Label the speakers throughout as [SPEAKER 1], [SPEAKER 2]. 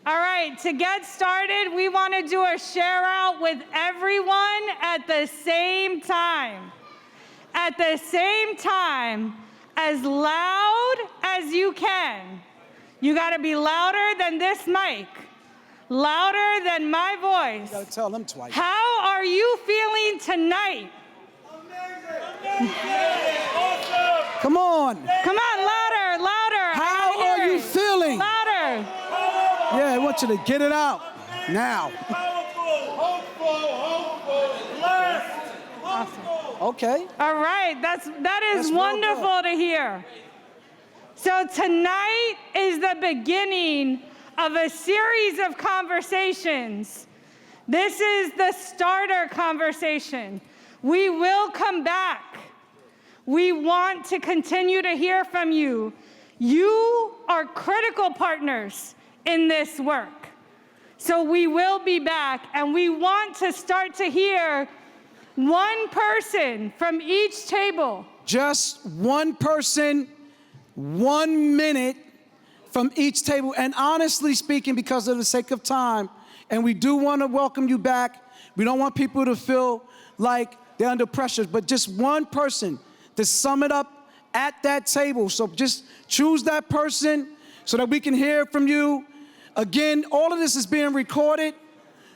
[SPEAKER 1] All right, to get started, we want to do a share out with everyone at the same time. At the same time, as loud as you can. You got to be louder than this mic, louder than my voice.
[SPEAKER 2] You got to tell them twice.
[SPEAKER 1] How are you feeling tonight?
[SPEAKER 2] Amazing. Come on.
[SPEAKER 1] Come on, louder, louder.
[SPEAKER 2] How are you feeling?
[SPEAKER 1] Louder.
[SPEAKER 2] Yeah, I want you to get it out now.
[SPEAKER 3] Hopeful, blessed,
[SPEAKER 1] Awesome.
[SPEAKER 2] Okay.
[SPEAKER 1] All right, that is
[SPEAKER 2] That's
[SPEAKER 1] wonderful to hear. So tonight is the beginning of a series of conversations. This is the starter conversation. We will come back. We want to continue to hear from you. You are critical partners in this work. So we will be back, and we want to start to hear one person from each table.
[SPEAKER 2] Just one person, 1 minute from each table. And honestly speaking, because of the sake of time, and we do want to welcome you back, we don't want people to feel like they're under pressure, but just one person to sum it up at that table. So just choose that person so that we can hear from you. Again, all of this is being recorded,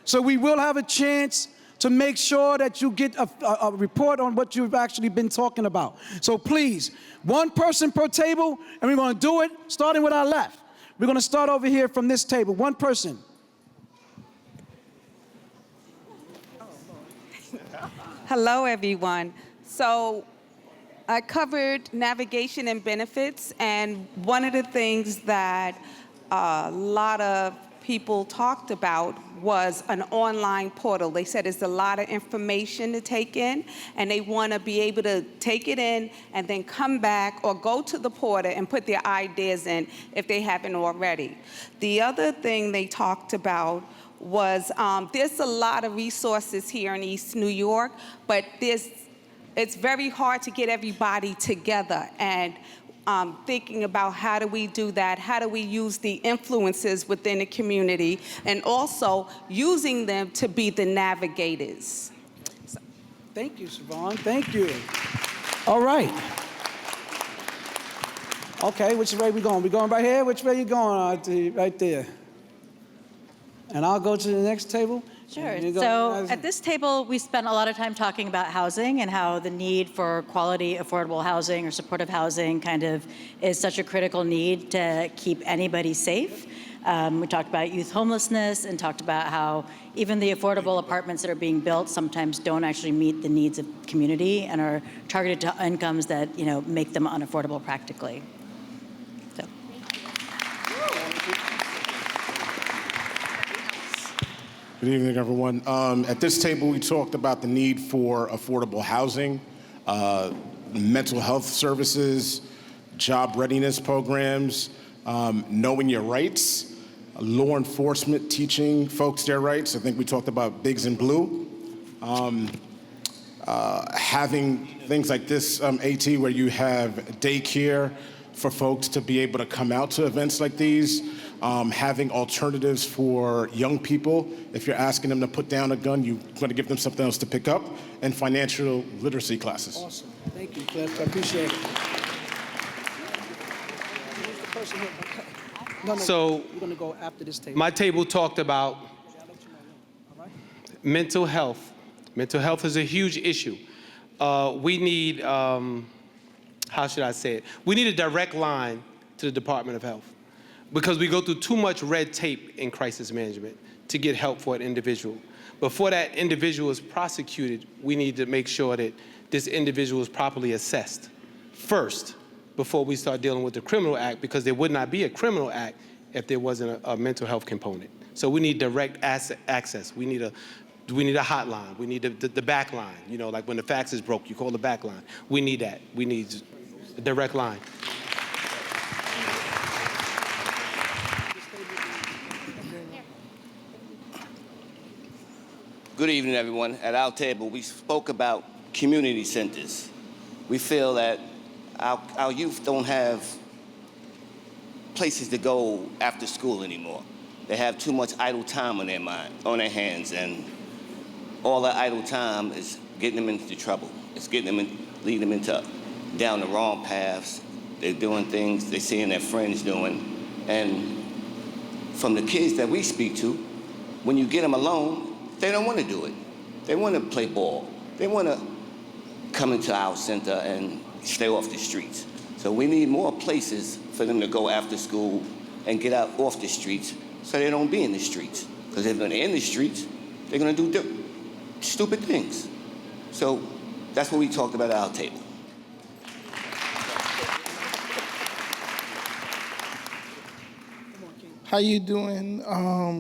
[SPEAKER 2] so we will have a chance to make sure that you get a report on what you've actually been talking about. So please, one person per table, and we're going to do it starting with our left. We're going to start over here from this table. One person.
[SPEAKER 4] Hello, everyone. So I covered navigation and benefits, and one of the things that a lot of people talked about was an online portal. They said it's a lot of information to take in, and they want to be able to take it in and then come back or go to the portal and put their ideas in if they haven't already. The other thing they talked about was there's a lot of resources here in East New York, but it's very hard to get everybody together, and thinking about how do we do that, how do we use the influences within the community, and also using them to be the navigators.
[SPEAKER 2] Thank you, Siobhan. Thank you. All right. Okay, which way we going? We going right here? Which way you going? Right there. And I'll go to the next table.
[SPEAKER 5] Sure. So at this table, we spent a lot of time talking about housing and how the need for quality, affordable housing or supportive housing kind of is such a critical need to keep anybody safe. We talked about youth homelessness and talked about how even the affordable apartments that are being built sometimes don't actually meet the needs of community and are targeted to incomes that, make them unaffordable practically. So.
[SPEAKER 6] Good evening, everyone. At this table, we talked about the need for affordable housing, mental health services, job readiness programs, knowing your rights, law enforcement teaching folks their rights. I think we talked about Bigs and Blue. Having things like this, AT, where you have daycare for folks to be able to come out to events like these. Having alternatives for young people. If you're asking them to put down a gun, you're going to give them something else to pick up, and financial literacy classes.
[SPEAKER 2] Awesome. Thank you, Cliff. I appreciate it.
[SPEAKER 7] So
[SPEAKER 2] we're going to go after this table.
[SPEAKER 7] My table talked about mental health. Mental health is a huge issue. We need, how should I say it? We need a direct line to the Department of Health, because we go through too much red tape in crisis management to get help for an individual. Before that individual is prosecuted, we need to make sure that this individual is properly assessed first before we start dealing with the criminal act, because there would not be a criminal act if there wasn't a mental health component. So we need direct access. We need a hotline. We need the back line. Like when the fax is broke, you call the back line. We need that. We need a direct line.
[SPEAKER 8] Good evening, everyone. At our table, we spoke about community centers. We feel that our youth don't have places to go after school anymore. They have too much idle time on their mind, on their hands, and all that idle time is getting them into trouble. It's getting them leading them into down the wrong paths. They're doing things they're seeing their friends doing, and from the kids that we speak to, when you get them alone, they don't want to do it. They want to play ball. They want to come into our center and stay off the streets. So we need more places for them to go after school and get out off the streets so they don't be in the streets. Because if they're in the streets, they're going to do stupid things. So that's what we talked about at our table.
[SPEAKER 9] How you doing?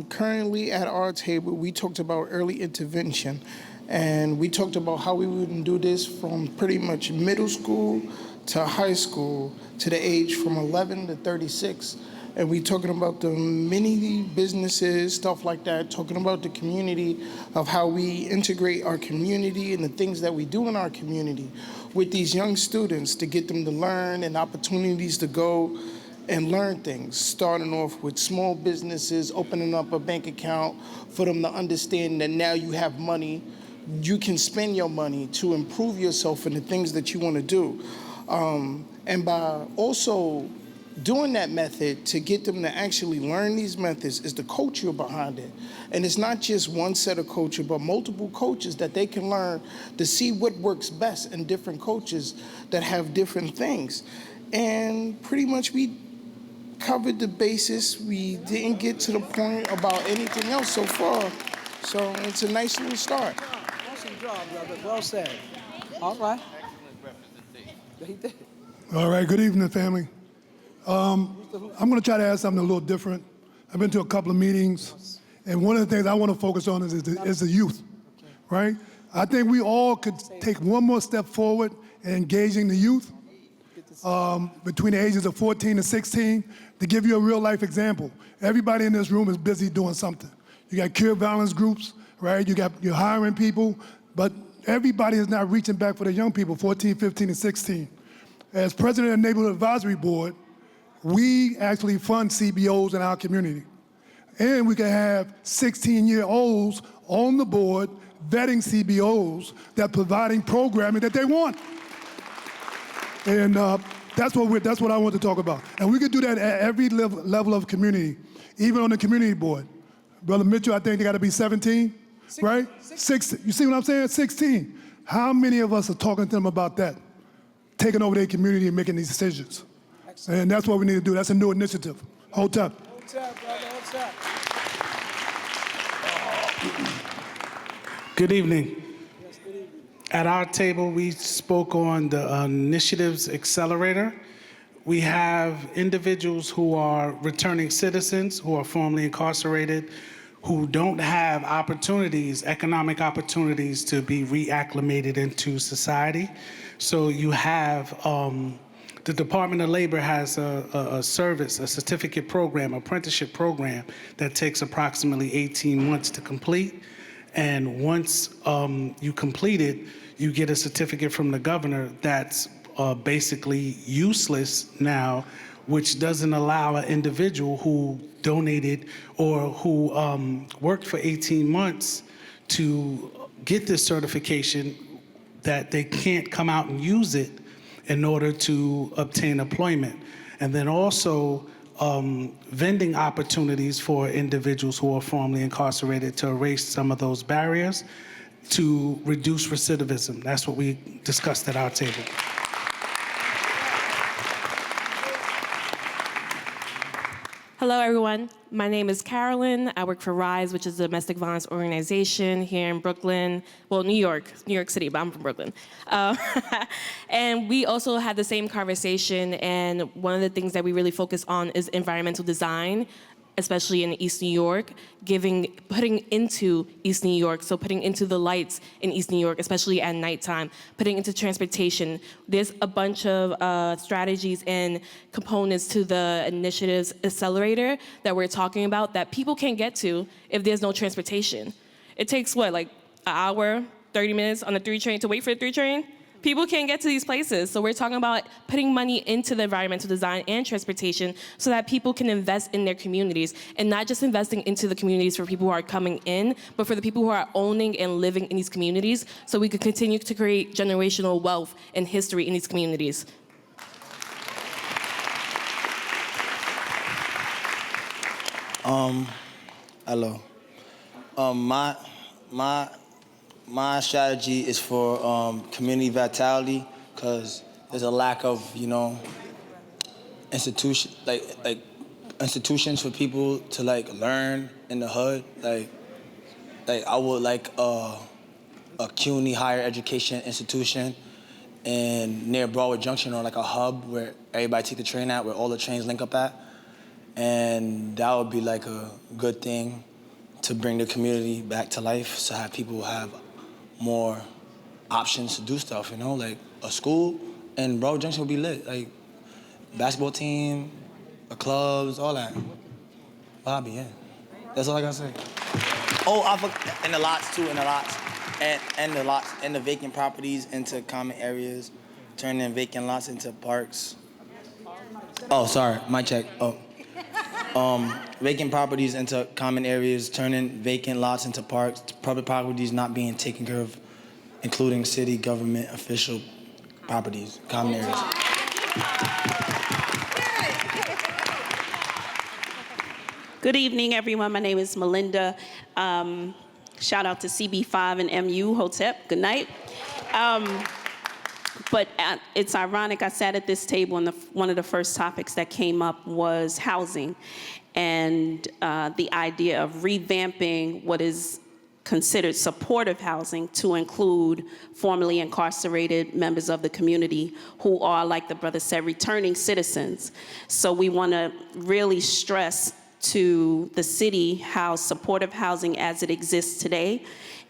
[SPEAKER 9] Currently at our table, we talked about early intervention, and we talked about how we would do this from pretty much middle school to high school to the age from 11 to 36. And we talking about the mini businesses, stuff like that, talking about the community of how we integrate our community and the things that we do in our community with these young students to get them to learn and opportunities to go and learn things, starting off with small businesses, opening up a bank account for them to understand that now you have money, you can spend your money to improve yourself in the things that you want to do. And by also doing that method to get them to actually learn these methods is the culture behind it. And it's not just one set of culture, but multiple coaches that they can learn to see what works best in different coaches that have different things. And pretty much we covered the basis. We didn't get to the point about anything else so far. So it's a nice little start.
[SPEAKER 2] Awesome job, brother. Well said. All right. He did.
[SPEAKER 10] All right, good evening, family. I'm going to try to ask something a little different. I've been to a couple of meetings, and one of the things I want to focus on is the youth, right? I think we all could take one more step forward in engaging the youth between the ages of 14 and 16. To give you a real-life example, everybody in this room is busy doing something. You got cure violence groups, right? You're hiring people, but everybody is not reaching back for the young people, 14, 15, and 16. As president of the Neighborhood Advisory Board, we actually fund CBOs in our community. And we can have 16-year-olds on the board vetting CBOs that providing programming that they want. And that's what I want to talk about. And we could do that at every level of community, even on the community board. Brother Mitchell, I think they got to be 17, right? 16. You see what I'm saying? 16. How many of us are talking to them about that? Taking over their community and making these decisions. Excellent. And that's what we need to do. That's a new initiative. Hold up.
[SPEAKER 2] Hold up, brother. Hold up.
[SPEAKER 11] Good evening. At our table, we spoke on the Initiatives Accelerator. We have individuals who are returning citizens, who are formerly incarcerated, who don't have opportunities, economic opportunities to be reacclimated into society. So you have, the Department of Labor has a service, a certificate program, apprenticeship program that takes approximately 18 months to complete. And once you complete it, you get a certificate from the governor that's basically useless now, which doesn't allow an individual who donated or who worked for 18 months to get this certification, that they can't come out and use it in order to obtain employment. And then also vending opportunities for individuals who are formerly incarcerated to erase some of those barriers to reduce recidivism. That's what we discussed at our table.
[SPEAKER 12] Hello, everyone. My name is Carolyn. I work for RISE, which is a domestic violence organization here in Brooklyn. Well, New York City, but I'm from Brooklyn. And we also had the same conversation, and one of the things that we really focus on is environmental design, especially in East New York, putting into East New York, so putting into the lights in East New York, especially at nighttime, putting into transportation. There's a bunch of strategies and components to the Initiatives Accelerator that we're talking about that people can't get to if there's no transportation. It takes, what, like an hour, 30 minutes on the 3 train to wait for the 3 train? People can't get to these places. So we're talking about putting money into the environmental design and transportation so that people can invest in their communities, and not just investing into the communities for people who are coming in, but for the people who are owning and living in these communities, so we could continue to create generational wealth and history in these communities.
[SPEAKER 13] Hello. My strategy is for community vitality, because there's a lack of, institutions for people to learn in the hood. Like I would like a CUNY higher education institution and near Broadway Junction, or like a hub where everybody take the train at, where all the trains link up at. And that would be like a good thing to bring the community back to life, so have people have more options to do stuff, like a school and Broadway Junction would be lit, like basketball team, clubs, all that. Lobby, yeah. That's all I gotta say. Oh, I forgot, and the lots too, and the lots, and the vacant properties into common areas, turning vacant lots into parks. Oh, sorry, my check. Oh. Vacant properties into common areas, turning vacant lots into parks, public properties not being taken care of, including city government official properties, common areas.
[SPEAKER 14] Good evening, everyone. My name is Melinda. Shout out to CB5 and MU, Hotep. Good night. But it's ironic, I sat at this table and one of the first topics that came up was housing, and the idea of revamping what is considered supportive housing to include formerly incarcerated members of the community who are, like the brother said, returning citizens. So we want to really stress to the city how supportive housing as it exists today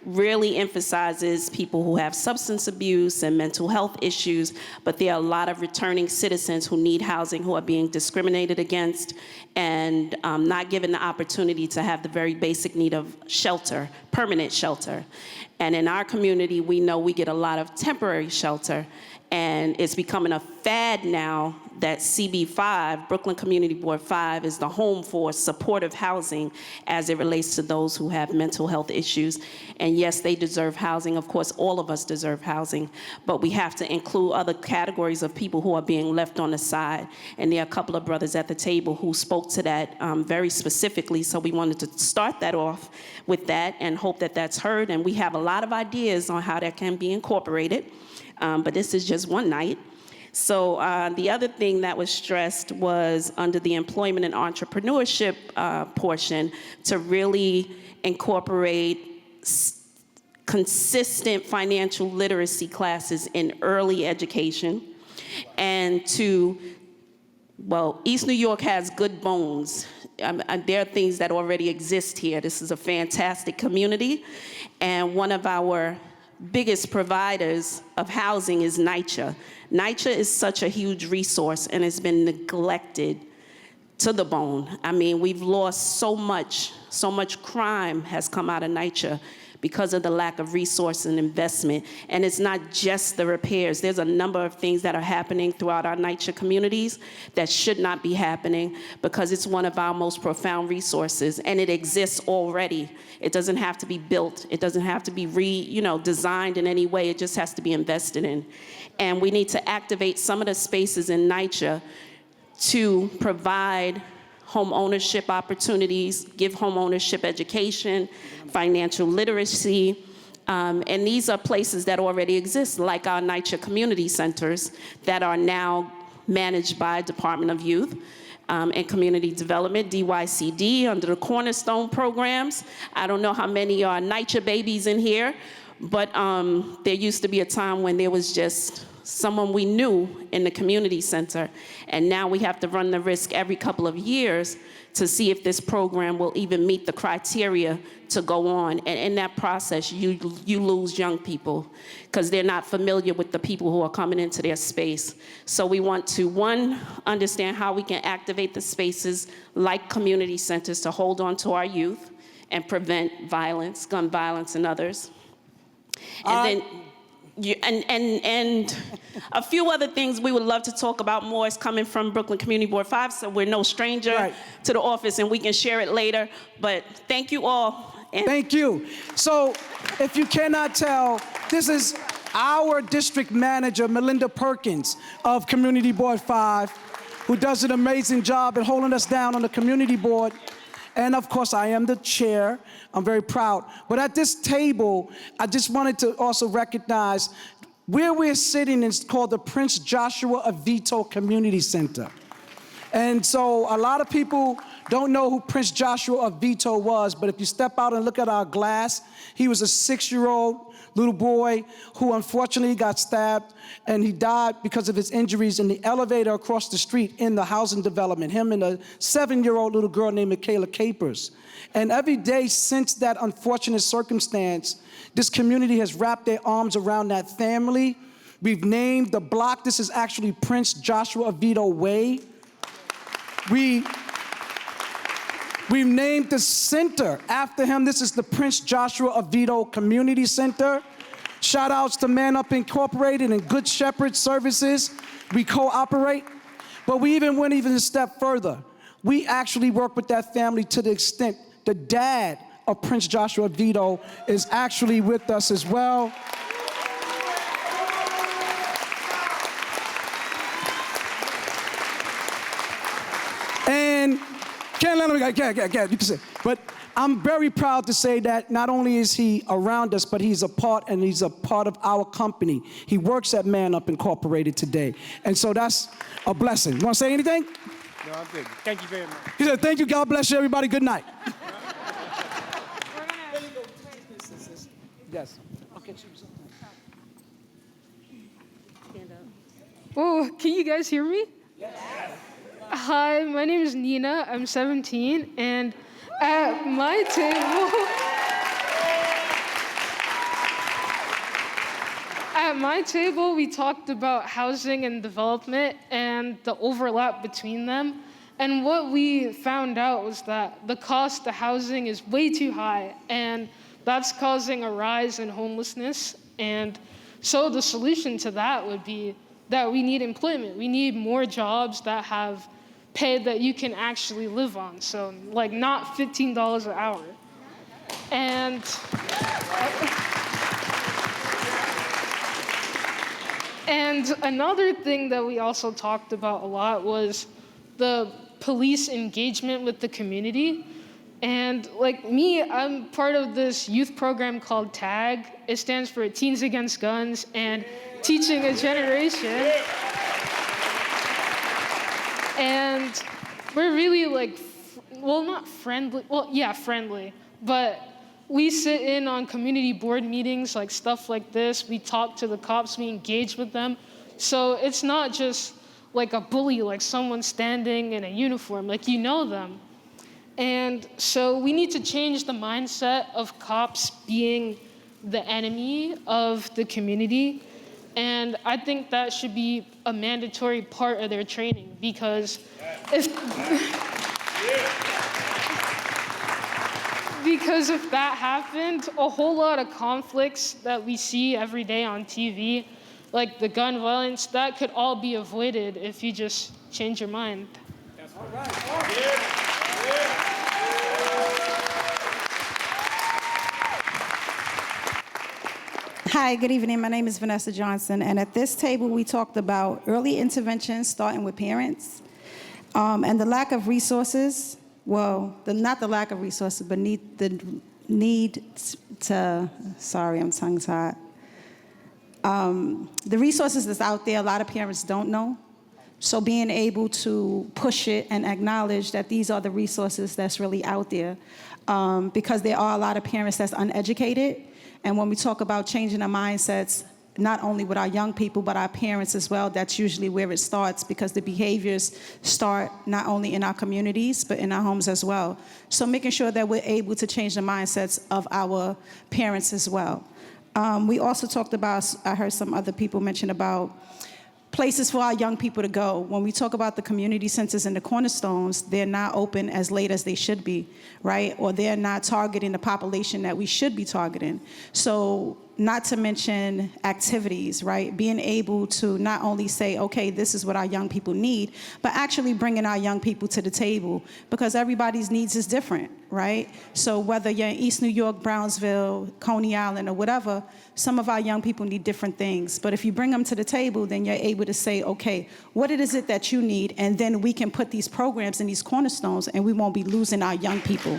[SPEAKER 14] really emphasizes people who have substance abuse and mental health issues, but there are a lot of returning citizens who need housing, who are being discriminated against and not given the opportunity to have the very basic need of shelter, permanent shelter. And in our community, we know we get a lot of temporary shelter, and it's becoming a fad now that CB5, Brooklyn Community Board 5, is the home for supportive housing as it relates to those who have mental health issues. And yes, they deserve housing. Of course, all of us deserve housing, but we have to include other categories of people who are being left on the side. And there are a couple of brothers at the table who spoke to that very specifically, so we wanted to start that off with that and hope that that's heard. And we have a lot of ideas on how that can be incorporated, but this is just one night. So the other thing that was stressed was under the employment and entrepreneurship portion to really incorporate consistent financial literacy classes in early education, and to, well, East New York has good bones. There are things that already exist here. This is a fantastic community, and one of our biggest providers of housing is NYCHA. NYCHA is such a huge resource and has been neglected to the bone. I mean, we've lost so much crime has come out of NYCHA because of the lack of resource and investment. And it's not just the repairs. There's a number of things that are happening throughout our NYCHA communities that should not be happening because it's one of our most profound resources, and it exists already. It doesn't have to be built. It doesn't have to be designed in any way. It just has to be invested in. And we need to activate some of the spaces in NYCHA to provide home ownership opportunities, give home ownership education, financial literacy, and these are places that already exist, like our NYCHA community centers that are now managed by Department of Youth and Community Development, DYCD, under the Cornerstone programs. I don't know how many are NYCHA babies in here, but there used to be a time when there was just someone we knew in the community center, and now we have to run the risk every couple of years to see if this program will even meet the criteria to go on. And in that process, you lose young people because they're not familiar with the people who are coming into their space. So we want to, one, understand how we can activate the spaces like community centers to hold on to our youth and prevent violence, gun violence, and others. And then, and a few other things we would love to talk about more is coming from Brooklyn Community Board 5, so we're no stranger to the office, and we can share it later. But thank you all.
[SPEAKER 2] Thank you. So if you cannot tell, this is our district manager, Melinda Perkins of Community Board 5, who does an amazing job at holding us down on the community board. And of course, I am the chair. I'm very proud. But at this table, I just wanted to also recognize where we're sitting is called the Prince Joshua Avitto Community Center. And so a lot of people don't know who Prince Joshua Avitto was, but if you step out and look at our glass, he was a 6-year-old little boy who unfortunately got stabbed, and he died because of his injuries in the elevator across the street in the housing development, him and a 7-year-old little girl named Michaela Capers. And every day since that unfortunate circumstance, this community has wrapped their arms around that family. We've named the block, this is actually Prince Joshua Avitto Way. We've named the center after him. This is the Prince Joshua Avitto Community Center. Shout outs to Man Up Incorporated and Good Shepherd Services. We cooperate, but we even went a step further. We actually work with that family to the extent the dad of Prince Joshua Avitto is actually with us as well. And can't let him go, you can say. But I'm very proud to say that not only is he around us, but he's a part of our company. He works at Man Up Incorporated today. And so that's a blessing. You want to say anything?
[SPEAKER 3] No, I'm good. Thank you very much.
[SPEAKER 2] He said, thank you, God bless you, everybody. Good night. Yes. Okay.
[SPEAKER 15] Oh, can you guys hear me? Yes. Hi, my name is Nina. I'm 17, and at my table, we talked about housing and development and the overlap between them. And what we found out was that the cost of housing is way too high, and that's causing a rise in homelessness. And so the solution to that would be that we need employment. We need more jobs that have pay that you can actually live on. So like not $15 an hour. And another thing that we also talked about a lot was the police engagement with the community. And like me, I'm part of this youth program called TAG. It stands for Teens Against Guns and Teaching a Generation. And we're really like, not friendly, friendly, but we sit in on community board meetings, like stuff like this. We talk to the cops, we engage with them. So it's not just like a bully, like someone standing in a uniform, like you know them. And so we need to change the mindset of cops being the enemy of the community. And I think that should be a mandatory part of their training, because if that happened, a whole lot of conflicts that we see every day on TV, like the gun violence, that could all be avoided if you just change your mind.
[SPEAKER 3] That's all right.
[SPEAKER 16] Hi, good evening. My name is Vanessa Johnson, and at this table we talked about early intervention starting with parents, and the lack of resources. Well, not the lack of resources, but the need to. Sorry, I'm tongue-tied. The resources that's out there, a lot of parents don't know. So being able to push it and acknowledge that these are the resources that's really out there, because there are a lot of parents that's uneducated. And when we talk about changing our mindsets, not only with our young people, but our parents as well, that's usually where it starts, because the behaviors start not only in our communities, but in our homes as well. So making sure that we're able to change the mindsets of our parents as well. We also talked about, I heard some other people mention about places for our young people to go. When we talk about the community centers and the cornerstones, they're not open as late as they should be, right? Or they're not targeting the population that we should be targeting. So not to mention activities, right? Being able to not only say, okay, this is what our young people need, but actually bringing our young people to the table, because everybody's needs is different, right? So whether you're in East New York, Brownsville, Coney Island, or whatever, some of our young people need different things. But if you bring them to the table, then you're able to say, okay, what is it that you need? And then we can put these programs and these cornerstones, and we won't be losing our young people.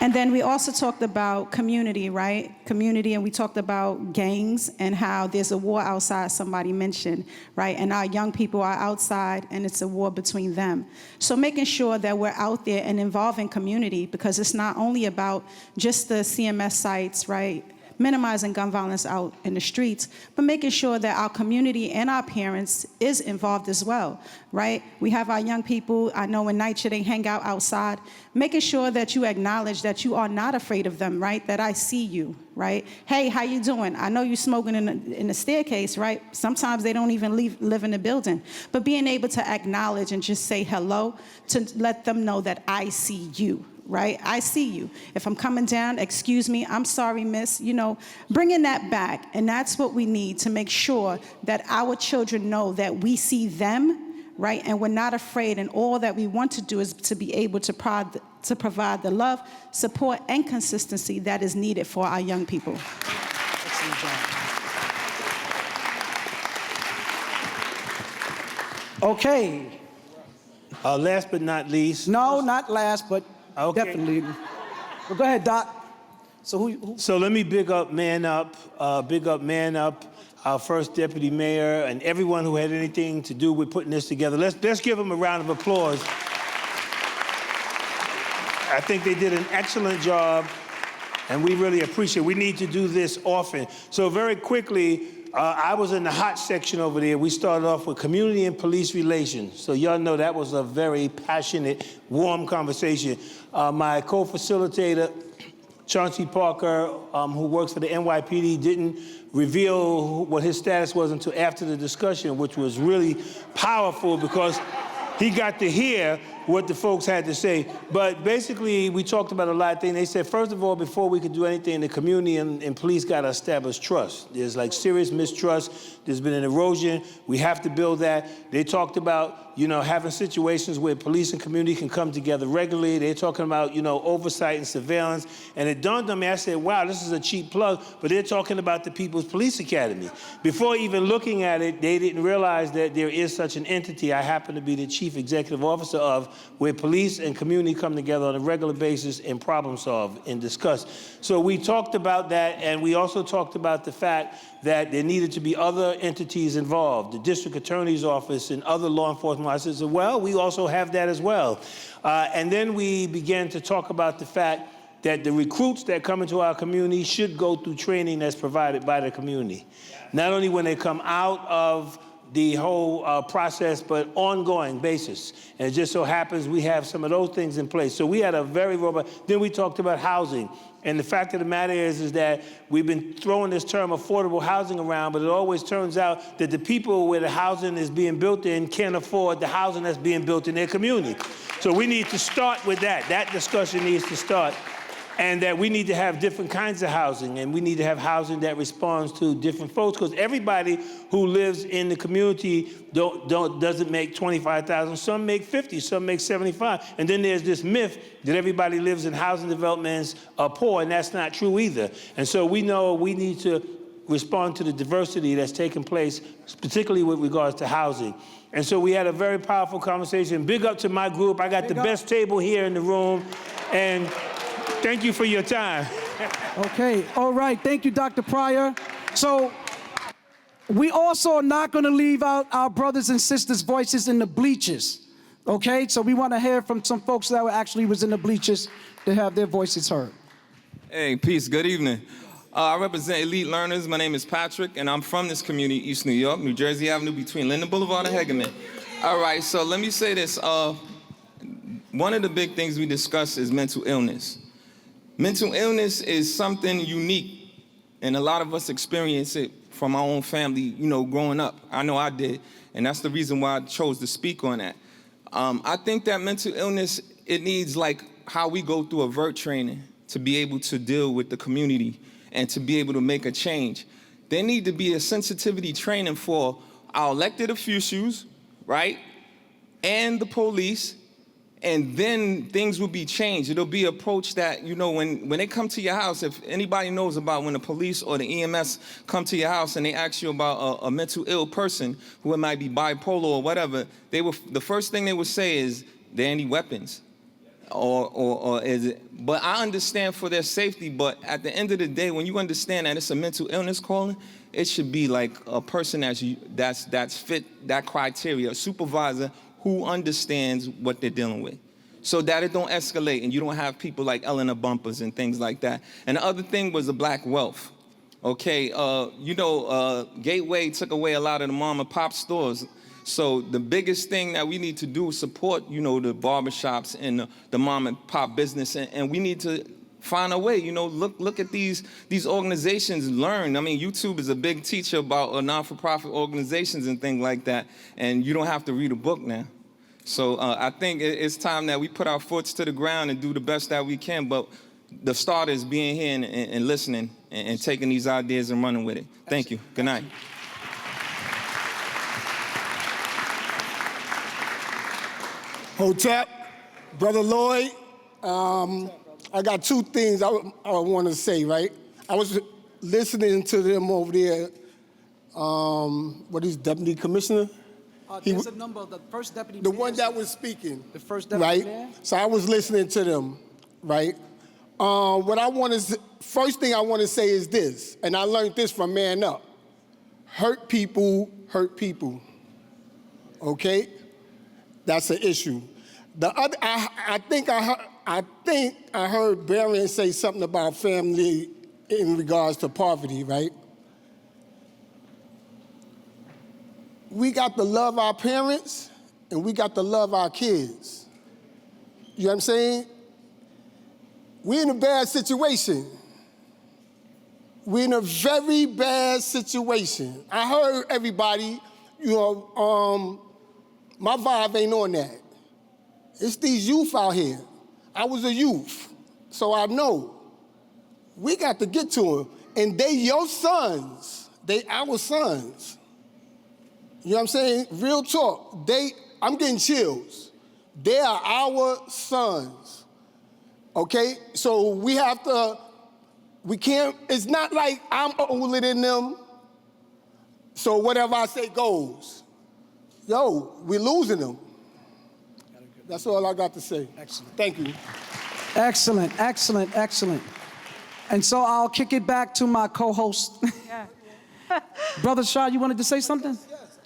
[SPEAKER 16] And then we also talked about community, right? Community, and we talked about gangs and how there's a war outside, somebody mentioned, right? And our young people are outside, and it's a war between them. So making sure that we're out there and involving community, because it's not only about just the CMS sites, right? Minimizing gun violence out in the streets, but making sure that our community and our parents is involved as well, right? We have our young people, I know in NYCHA they hang out outside, making sure that you acknowledge that you are not afraid of them, right? That I see you, right? Hey, how you doing? I know you smoking in the staircase, right? Sometimes they don't even live in the building, but being able to acknowledge and just say hello to let them know that I see you. Right? I see you. If I'm coming down, excuse me, I'm sorry, miss, you know, bringing that back. And that's what we need to make sure that our children know that we see them, right? And we're not afraid. And all that we want to do is to be able to provide the love, support, and consistency that is needed for our young people. Excellent
[SPEAKER 2] job. Okay.
[SPEAKER 17] Last but not least.
[SPEAKER 2] No, not last, but
[SPEAKER 17] okay.
[SPEAKER 2] Definitely. Well, go ahead, Doc.
[SPEAKER 17] So let me big up Man Up, our first deputy mayor, and everyone who had anything to do with putting this together. Let's give them a round of applause. I think they did an excellent job, and we really appreciate it. We need to do this often. So very quickly, I was in the hot section over there. We started off with community and police relations. So y'all know that was a very passionate, warm conversation. My co-facilitator, Chauncey Parker, who works for the NYPD, didn't reveal what his status was until after the discussion, which was really powerful because he got to hear what the folks had to say. But basically, we talked about a lot of things. They said, first of all, before we could do anything, the community and police got to establish trust. There's like serious mistrust. There's been an erosion. We have to build that. They talked about, you know, having situations where police and community can come together regularly. They're talking about, you know, oversight and surveillance. And it dawned on me, I said, wow, this is a cheap plug, but they're talking about the People's Police Academy. Before even looking at it, they didn't realize that there is such an entity I happen to be the chief executive officer of, where police and community come together on a regular basis and problem solve and discuss. So we talked about that, and we also talked about the fact that there needed to be other entities involved, the district attorney's office and other law enforcement. I said, well, we also have that as well. And then we began to talk about the fact that the recruits that come into our community should go through training that's provided by the community. Not only when they come out of the whole process, but ongoing basis. And it just so happens we have some of those things in place. So we had a very robust, then we talked about housing. And the fact of the matter is that we've been throwing this term affordable housing around, but it always turns out that the people where the housing is being built in can't afford the housing that's being built in their community. So we need to start with that. That discussion needs to start. And that we need to have different kinds of housing, and we need to have housing that responds to different folks, because everybody who lives in the community doesn't make $25,000. Some make $50,000, some make $75,000. And then there's this myth that everybody lives in housing developments are poor, and that's not true either. And so we know we need to respond to the diversity that's taking place, particularly with regards to housing. And so we had a very powerful conversation. Big up to my group. I got the best table here in the room, and thank you for your time.
[SPEAKER 2] Okay, all right. Thank you, Dr. Pryor. So we also are not going to leave out our brothers and sisters' voices in the bleachers, okay? So we want to hear from some folks that actually was in the bleachers to have their voices heard.
[SPEAKER 18] Hey, peace. Good evening. I represent Elite Learners. My name is Patrick, and I'm from this community, East New York, New Jersey Avenue, between Linden Boulevard and Hegeman. All right, so let me say this. One of the big things we discuss is mental illness. Mental illness is something unique, and a lot of us experience it from our own family, you know, growing up. I know I did, and that's the reason why I chose to speak on that. I think that mental illness, it needs like how we go through avert training to be able to deal with the community and to be able to make a change. There need to be a sensitivity training for our elected officials, right, and the police, and then things will be changed. It'll be approached that, you know, when they come to your house, if anybody knows about when the police or the EMS come to your house and they ask you about a mental ill person who it might be bipolar or whatever, the first thing they would say is, there any weapons? Or is it? But I understand for their safety, but at the end of the day, when you understand that it's a mental illness calling, it should be like a person that's fit that criteria, a supervisor who understands what they're dealing with, so that it don't escalate and you don't have people like Eleanor Bumpers and things like that. And the other thing was the black wealth. Okay, Gateway took away a lot of the mom and pop stores. So the biggest thing that we need to do is support, the barbershops and the mom and pop business, and we need to find a way, look at these organizations, learn. I mean, YouTube is a big teacher about non-for-profit organizations and things like that, and you don't have to read a book now. So I think it's time that we put our foots to the ground and do the best that we can, but the start is being here and listening and taking these ideas and running with it. Thank you. Good night.
[SPEAKER 19] Hotep, Brother Lloyd, I got two things I want to say, right? I was listening to them over there, what is Deputy Commissioner?
[SPEAKER 2] There's a number, the first deputy
[SPEAKER 19] The
[SPEAKER 2] mayor,
[SPEAKER 19] one that was speaking.
[SPEAKER 2] The first deputy
[SPEAKER 19] right?
[SPEAKER 2] mayor?
[SPEAKER 19] So I was listening to them, right? First thing I want to say is this, and I learned this from Man Up. Hurt people, okay? That's an issue. The other, I think I heard Barron say something about family in regards to poverty, right? We got to love our parents and we got to love our kids. You know what I'm saying? We're in a bad situation. We're in a very bad situation. I heard everybody, my vibe ain't on that. It's these youth out here. I was a youth, so I know. We got to get to them. And they your sons. They our sons. You know what I'm saying? Real talk. I'm getting chills. They are our sons. Okay? So we can't, it's not like I'm older than them, so whatever I say goes. Yo, we're losing them. That's all I got to say. Excellent. Thank you.
[SPEAKER 2] Excellent, excellent, excellent. And so I'll kick it back to my co-host.
[SPEAKER 1] Yeah.
[SPEAKER 2] Brother Shah, you wanted to say something? Yes.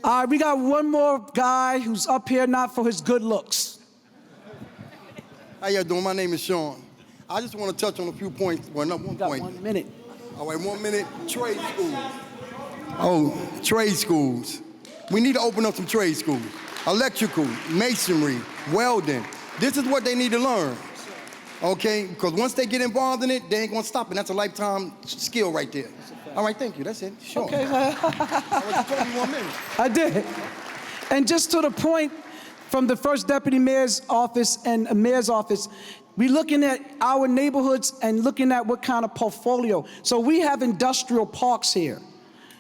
[SPEAKER 2] All right, we got one more guy who's up here not for his good looks.
[SPEAKER 20] How y'all doing? My name is Sean. I just want to touch on a few points. Well, not one point.
[SPEAKER 2] 1 minute.
[SPEAKER 20] All right, 1 minute. Trade schools. Oh, trade schools. We need to open up some trade schools. Electrical, masonry, welding. This is what they need to learn. Okay? Because once they get involved in it, they ain't going to stop. And that's a lifetime skill right there. All right, thank you. That's it. Sure.
[SPEAKER 2] Okay.
[SPEAKER 20] You told me 1 minute.
[SPEAKER 2] I did. And just to the point, from the first deputy mayor's office and mayor's office, we're looking at our neighborhoods and looking at what kind of portfolio. So we have industrial parks here.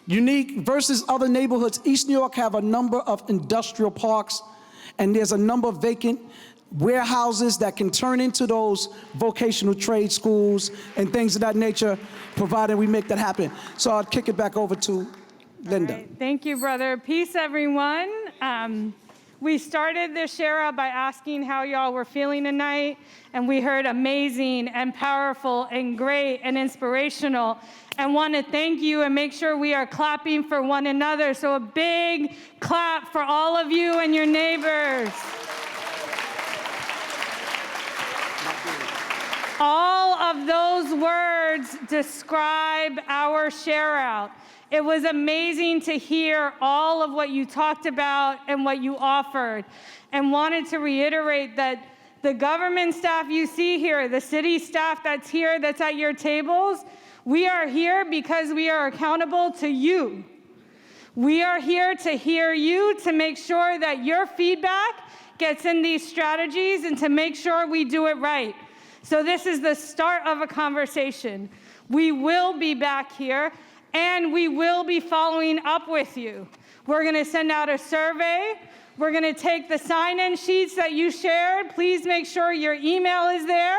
[SPEAKER 2] Unique versus other neighborhoods. East New York have a number of industrial parks, and there's a number of vacant warehouses that can turn into those vocational trade schools and things of that nature, provided we make that happen. So I'll kick it back over to Linda.
[SPEAKER 1] Right. Thank you, brother. Peace, everyone. We started this share out by asking how y'all were feeling tonight, and we heard amazing and powerful and great and inspirational, and want to thank you and make sure we are clapping for one another. So a big clap for all of you and your neighbors. All of those words describe our share out. It was amazing to hear all of what you talked about and what you offered, and wanted to reiterate that the government staff you see here, the city staff that's here, that's at your tables, we are here because we are accountable to you. We are here to hear you, to make sure that your feedback gets in these strategies and to make sure we do it right. So this is the start of a conversation. We will be back here, and we will be following up with you. We're going to send out a survey. We're going to take the sign-in sheets that you shared. Please make sure your email is there.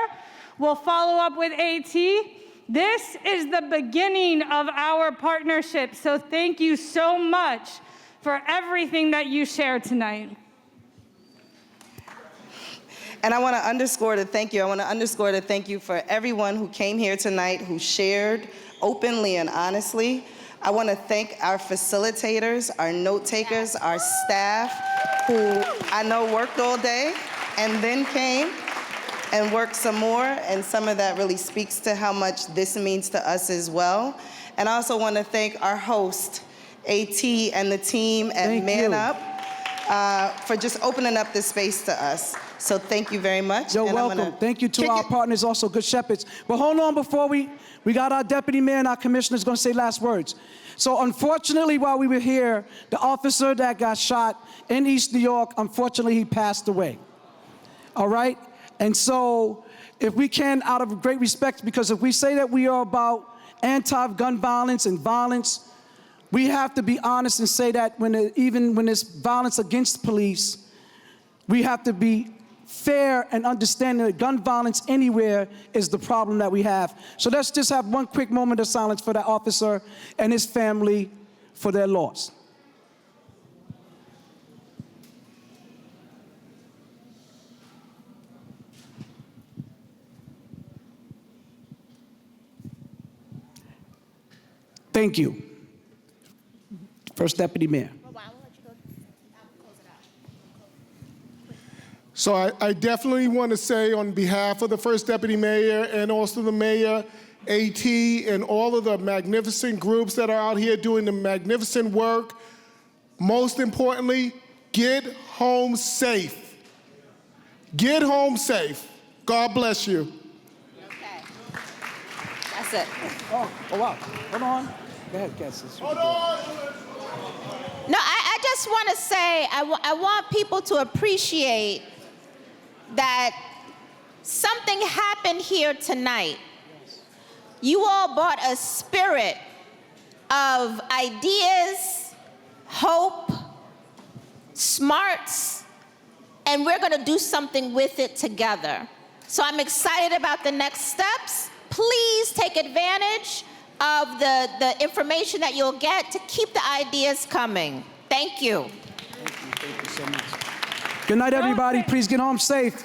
[SPEAKER 1] We'll follow up with AT. This is the beginning of our partnership, so thank you so much for everything that you shared tonight.
[SPEAKER 21] And I want to underscore to thank you. I want to underscore to thank you for everyone who came here tonight, who shared openly and honestly. I want to thank our facilitators, our note takers, our staff, who I know worked all day and then came and worked some more. And some of that really speaks to how much this means to us as well. And I also want to thank our host, AT, and the team at Man Up for just opening up this space to us. So thank you very much.
[SPEAKER 2] You're welcome. Thank you to our partners, also Good Shepherds. But hold on, before we got our deputy mayor and our commissioners going to say last words. So unfortunately, while we were here, the officer that got shot in East New York, unfortunately, he passed away. All right? And so if we can, out of great respect, because if we say that we are about anti-gun violence and violence, we have to be honest and say that even when there's violence against police, we have to be fair and understanding that gun violence anywhere is the problem that we have. So let's just have one quick moment of silence for that officer and his family for their loss. Thank you. First Deputy Mayor.
[SPEAKER 19] So I definitely want to say on behalf of the First Deputy Mayor and also the Mayor, AT, and all of the magnificent groups that are out here doing the magnificent work, most importantly, get home safe. Get home safe. God bless you.
[SPEAKER 21] Okay. That's it.
[SPEAKER 2] Oh wow. Hold on. Go ahead, Cassis.
[SPEAKER 19] Hold on.
[SPEAKER 22] No, I just want to say, I want people to appreciate that something happened here tonight. You all brought a spirit of ideas, hope, smarts, and we're going to do something with it together. So I'm excited about the next steps. Please take advantage of the information that you'll get to keep the ideas coming. Thank you.
[SPEAKER 2] Thank you so much. Good night, everybody. Please get home safe.